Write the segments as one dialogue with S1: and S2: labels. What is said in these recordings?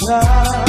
S1: Kamay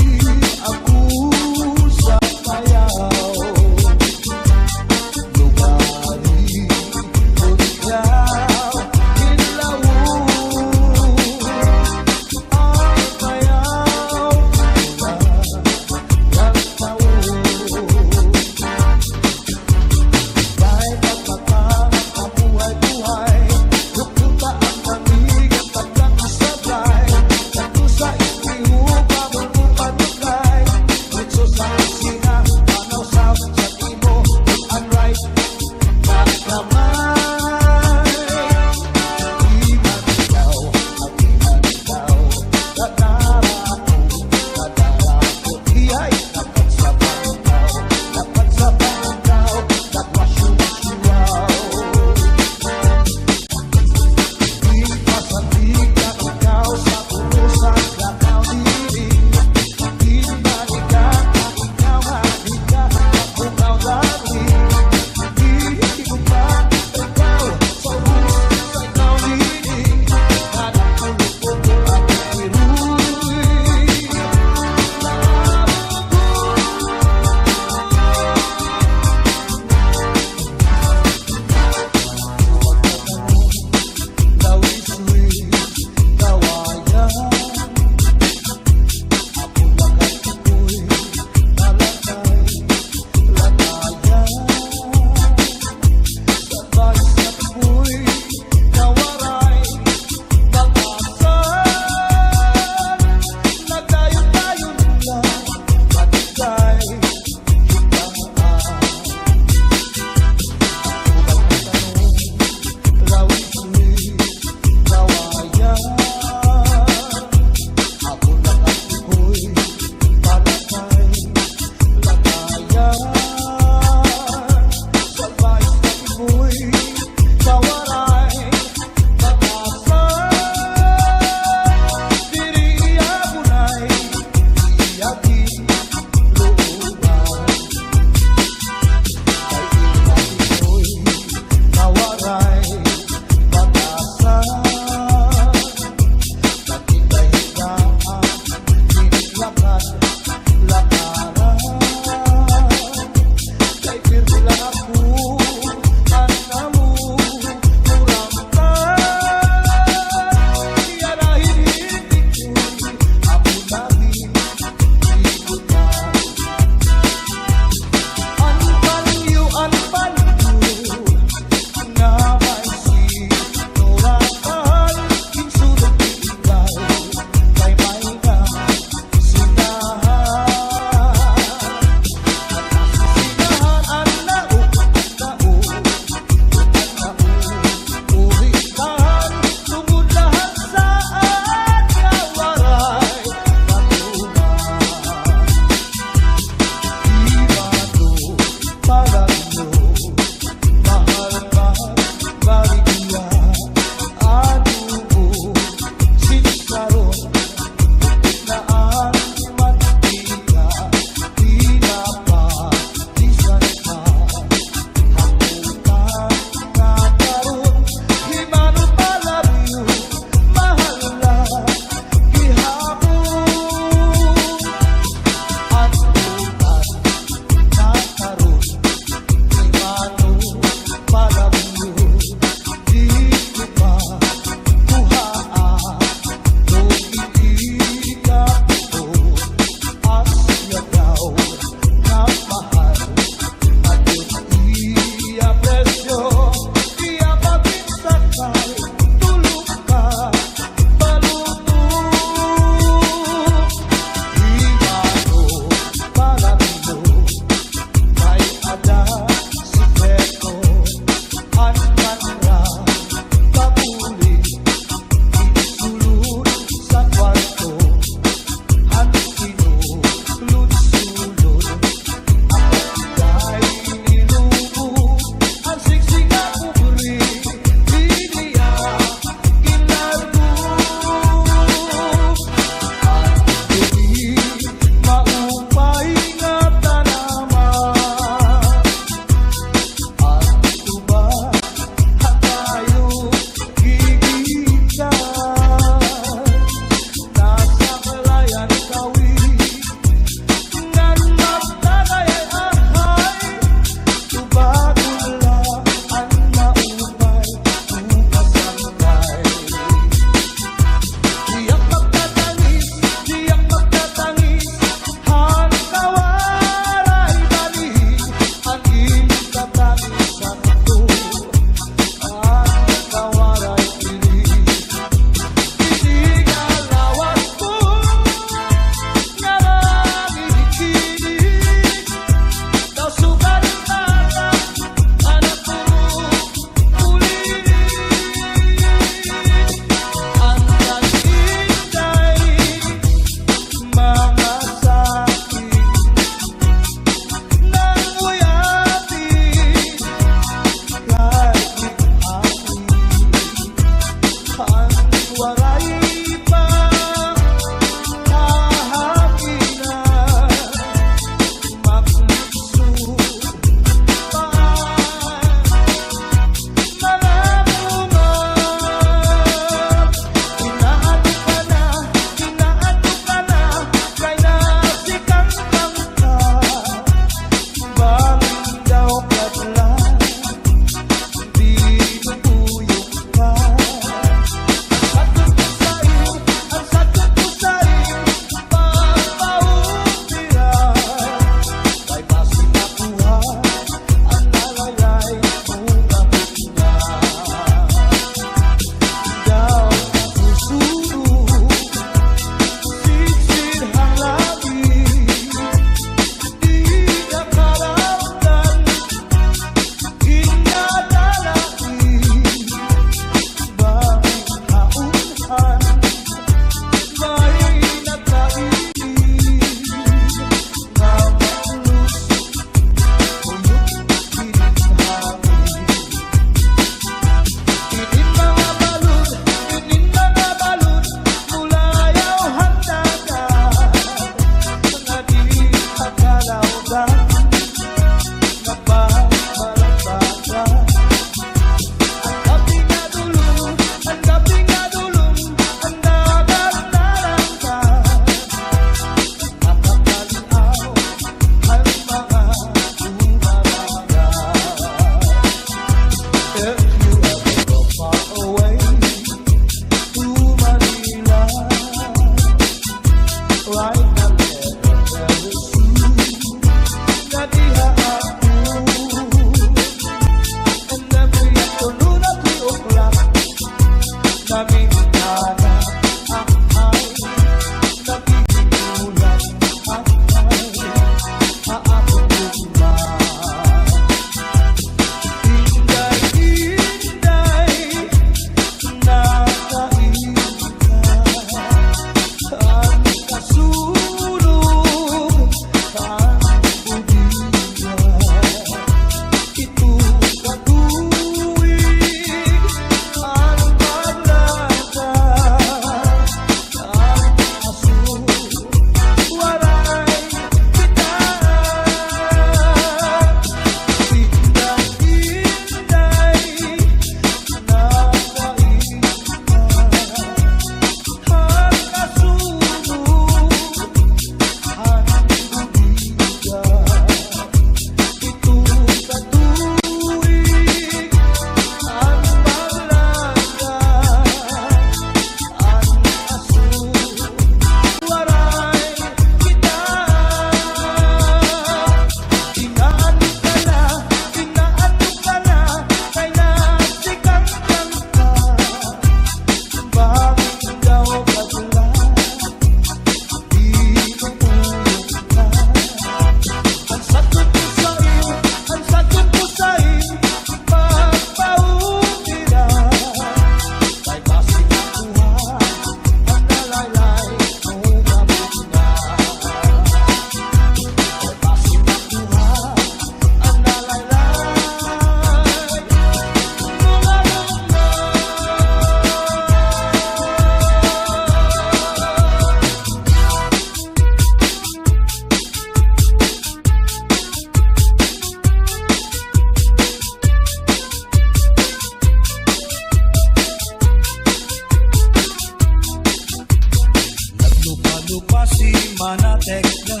S1: tekla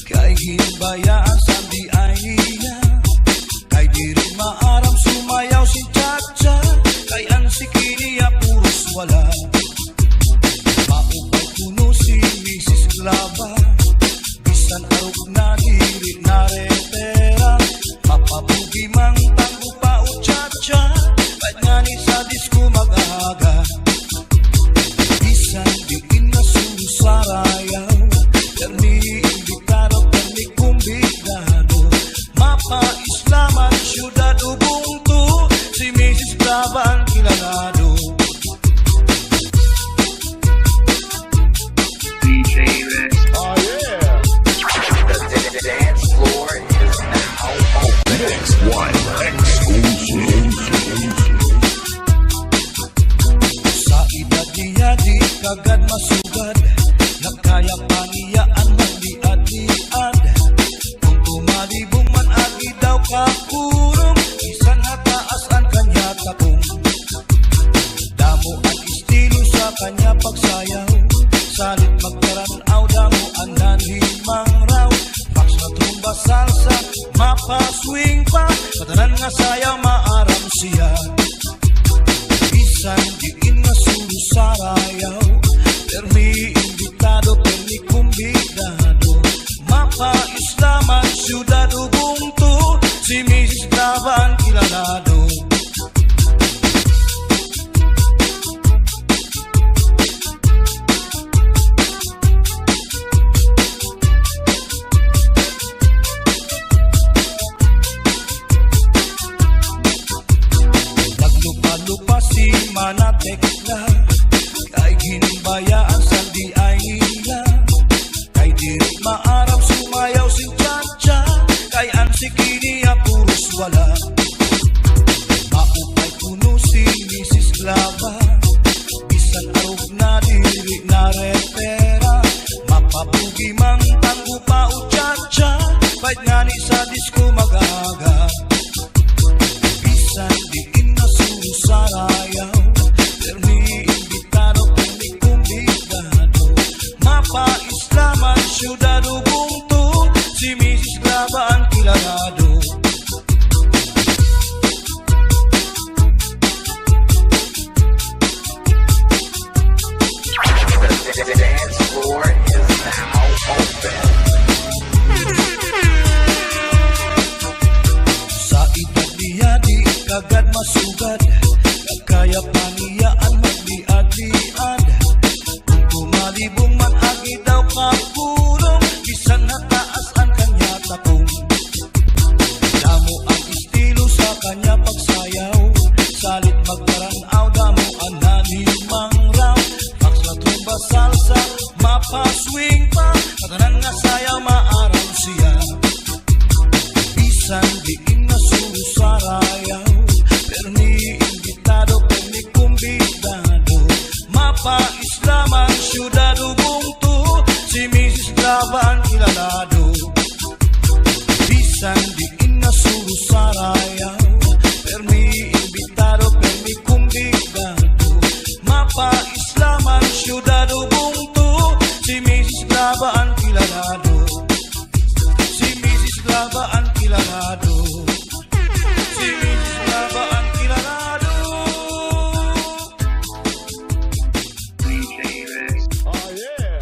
S1: kay himbayasan di ay niya kay diri maaram sumayaw si Chacha kay ang sikiniya puros wala maupay kuno si Mrs. Glava bisan arog na diri na retera mapabugi mang tango pa o Chacha kahit nga ni sa disco mag-aga bisan diin na susarayaw perni invitado perni kumbigado mapa-islaman syudad Ubuntu si Mrs. Glava ang kilalado kagad masugad, nakaya paniyaan magdiad-diad. Kung tumalibong man agi daw kakurong, isan hataas ang kanya takong. Damo ang estilo sa kanya pagsayaw, salit magkaranaw, damo ang nanhimang raw. Fax na trumba salsa, mapaswing pa, katanan nga sayaw maaram siya. Bisan diin nga sulu sarayaw, permi invitado, permi kumbidado. Mapa Islaman, syudad Ubuntu, si Mrs. Laban kilalado. Naglupa-lupa si Manatekla, kay ginbayaan sa di ay nila. Kay diri maarap sumayaw si Chacha, kay ang sikiniya puros wala. Maupay puno si Mrs. Glava, bisan arog na diri na repera. Mapabugi mang tanggo pa o Chacha, kahit nga ni sa disco magaga. Bisan diin na sulu sarayaw, permi invitado, permi kumbidado. Mapa Islaman, syudad Ubuntu, si Mrs. Glava ang kilalado.
S2: The dance floor is now open.
S1: Sa edad niya di kagad masugad, kagaya paniyaan magdiad-diad. Kung tumalibong man agi daw kakurong, bisan hataas ang kanya takong. Damo ang estilo sa kanya pagsayaw, salit magkaranaw, damo ang nanhimang raw. Fax na trumba salsa, mapaswing pa, katanan nga sayaw maaram siya. Bisan diin na sulu sarayaw, permi invitado, permi kumbidado. Mapa Islaman, syudad Ubuntu, si Mrs. Glava ang kilalado. Bisan diin na sulu sarayaw, permi invitado, permi kumbidado. Mapa Islaman, syudad Ubuntu, si Mrs. Glava ang kilalado. Si Mrs. Glava ang kilalado. Si Mrs. Glava ang kilalado.
S2: Oh yeah.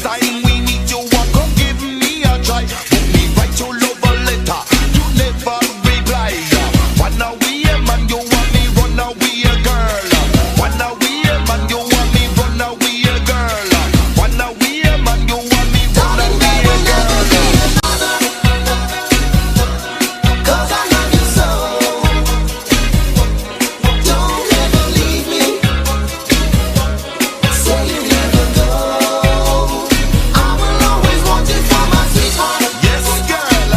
S1: time we meet you, come give me a try. Put me write your love a letter, you never reply. Run away, man, you want me run away, girl. Run away, man, you want me run away, girl. Run away, man, you want me run away, girl.
S3: Cause I love you so. Don't ever leave me. Say you never go. I will always want you for my sweetheart.
S1: Yes, girl.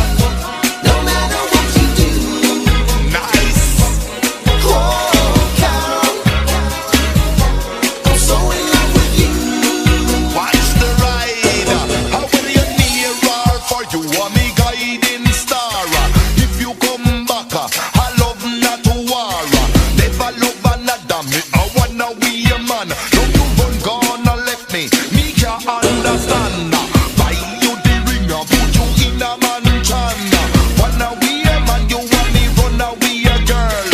S3: No matter what you do.
S1: Nice.
S3: Oh, Carol, I'm so in love with you.
S1: Watch the ride. How will you near or for you are me guiding star? If you come back, I love not to war. Never love another me. I wanna be a man. No, you run gonna left me. Me can't understand. Buy you the ring, put you in a mansion. Wanna be a man, you want me run away a girl.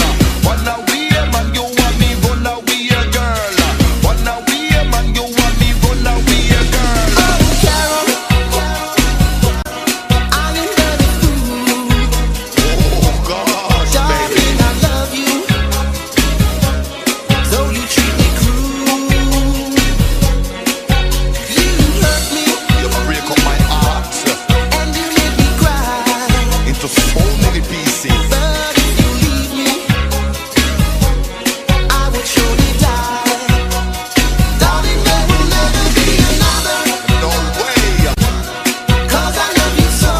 S1: Wanna be a man, you want me run away a girl. Wanna be a man, you want me run away a girl.
S3: Oh, Carol, I am not a fool.
S1: Oh gosh, baby.
S3: Darling, I love you. Though you treat me cruel. You hurt me
S1: You break up my heart
S3: and you make me cry.
S1: into so many pieces.
S3: But if you leave me, I would surely die. Darling, there will never be another.
S1: No way.
S3: Cause I love you so.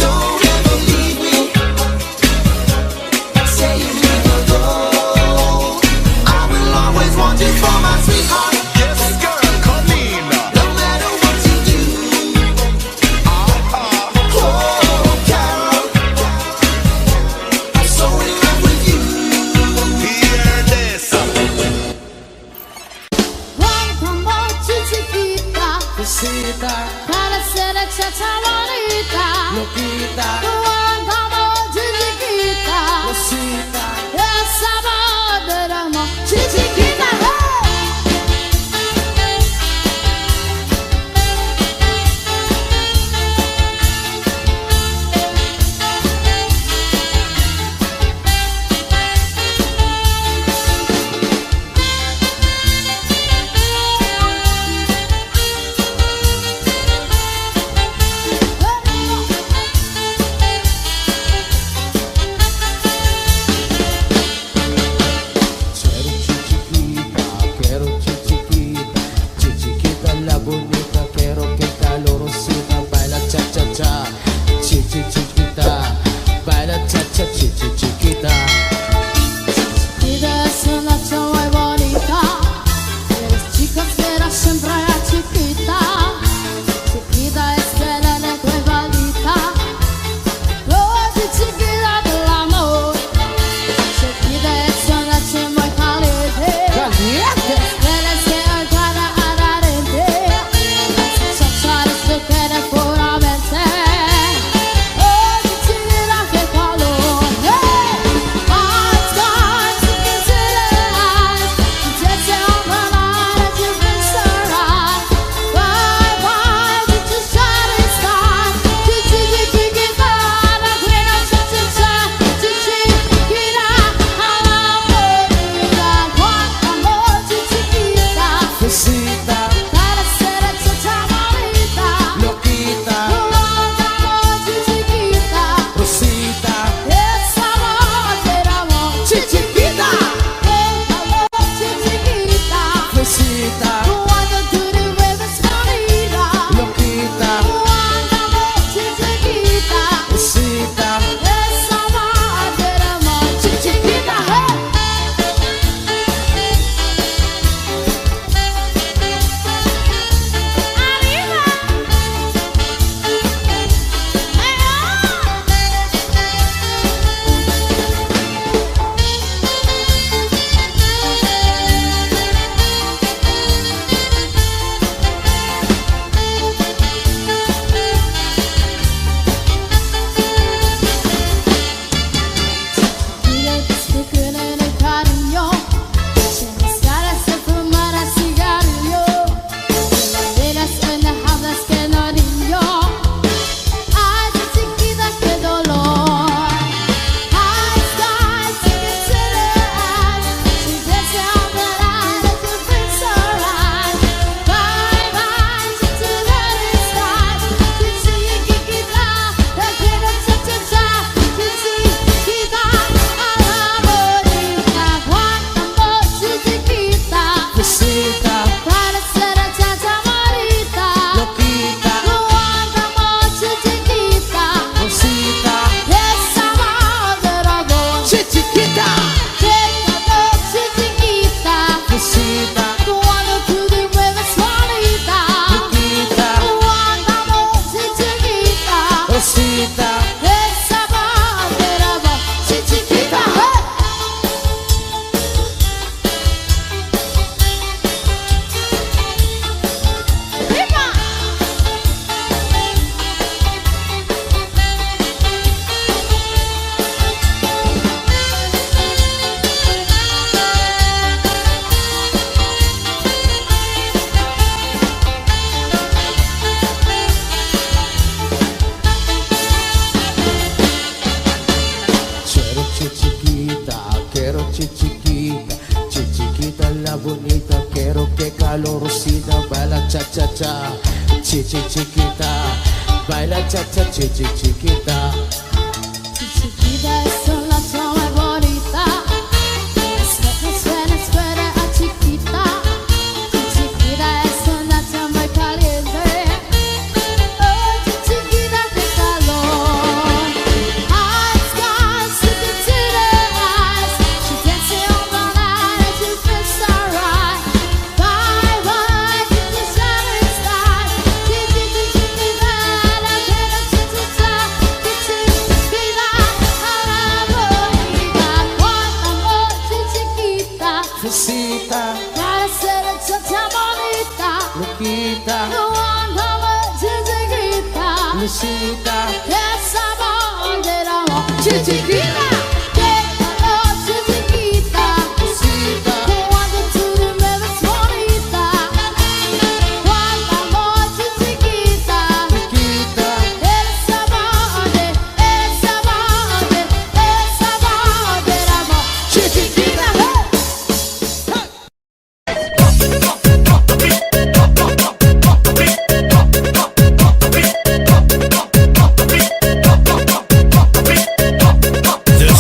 S3: Don't ever leave me. Say you never go. I will always want you for my sweetheart.
S1: Yes, girl, come in.
S3: No matter what you do. Oh, Carol, I'm so in love with you.
S1: Hear this.
S4: Como chiquita, para ser chacha bonita,
S3: Loquita,
S4: como chiquita, esa voz del amor, chiquita,
S3: quiero chiquita, chiquita la bonita, quiero que calorosita, baila cha cha cha, chiquita, baila cha cha chiquita.
S4: chiquita es una chica muy bonita, eres chica será siempre la chiquita, chiquita es que la neta es maldita, oh chiquita del amor, chiquita es una chica muy caliente.
S3: Caliente.
S4: Tienes que entrar a la rente, chachar se quede puramente. Oh, chiquita, qué calor. Eyes gone to consider eyes. Just tell my mind that you've been surprised. Bye,
S3: rosita, baila cha-cha-cha, chiquita, baila cha-cha, chiquita.
S4: Chiquita es la chama bonita. Espera a chiquita. Chiquita es la chama caliente. Oh, chiquita de calor. Eyes got super titty eyes. She dancing all the night and she feels so right. Bye bye, chiquita shining star. Chiquita, la quiero chiquita. Chiquita, a la bonita. Con amor, chiquita.
S3: Rosita,
S4: Para ser cha bonita.
S3: loquita,
S4: No one amor, chiquita.
S3: Lucita,
S4: Esa amor del amor, chiquita. Déjalo, chiquita.
S3: Rosita,
S4: Cuando tú me ves bonita. Cuando amor, chiquita.
S3: loquita,
S4: Esa amor del amor, chiquita.
S1: The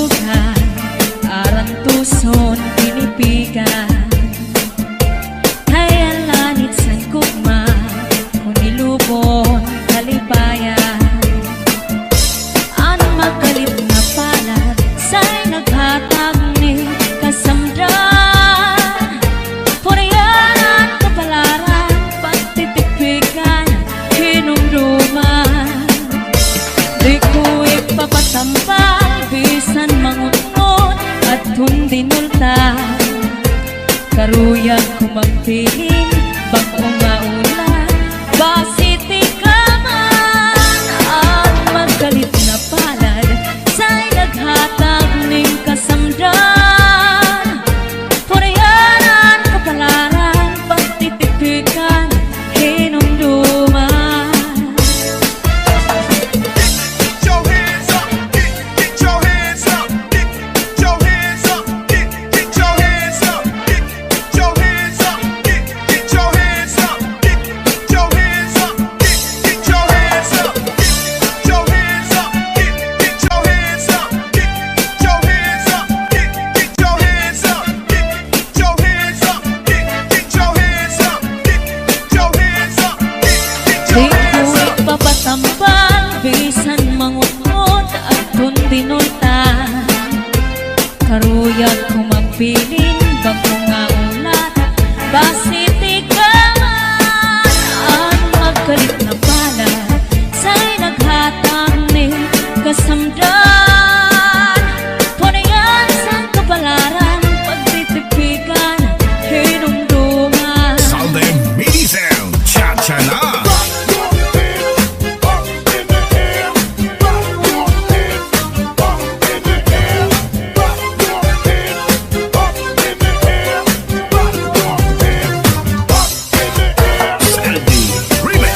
S5: sugan, aran tuson pinipigan. Kaya langit sa kugma, kung nilubon kalipayan. Ang magalit na palad, sa'y naghatag ni kasamdran. Puriyanan, kapalaran, pagtitipikgan, hinumduman. Di ko ipapatampal, bisan mangunod at hundinulta. Karuyag ko magpiling, bagong maulan, basiti ka man. At magalit na palad, sa'y naghatag ning kasamdan. Puriyanan, kapalaran, pagtitipikan, hinumduman.
S6: Get your hands up, get your hands up, get your hands up, get your hands up, get your hands up, get your hands up, get your hands up, get your hands up, get your hands up, get your hands up, get your hands up, get your hands up, get your hands up, get your hands up, get your hands up, get
S5: Di
S6: your
S5: ko
S6: hands up.
S5: ipapatampal, bisan mangunod at hundinulta. Karuyag ko magpiling, bagong nga ulat, basiti ka man. Ang magalit na palad, sa'y naghatag ni kasamdan. Punayan sa kapalaran, pagtitipigan, hinumduman.
S7: Salde Mini Sound, Cha-Cha na. Saldi Remix.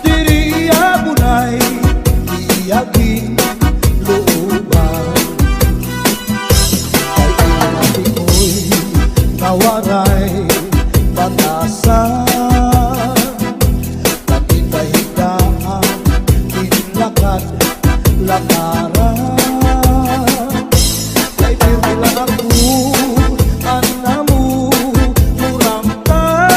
S1: diri agunay iyaging looban. Kay inati ko'y nawaray batasan, natitahidaan inlakad lakaran. Kay pirlang ako anamu muramtan,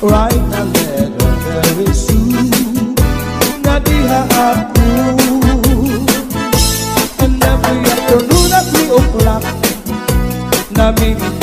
S1: write a letter very soon. Nadiha ako. And every afternoon at 3 o'clock, namimit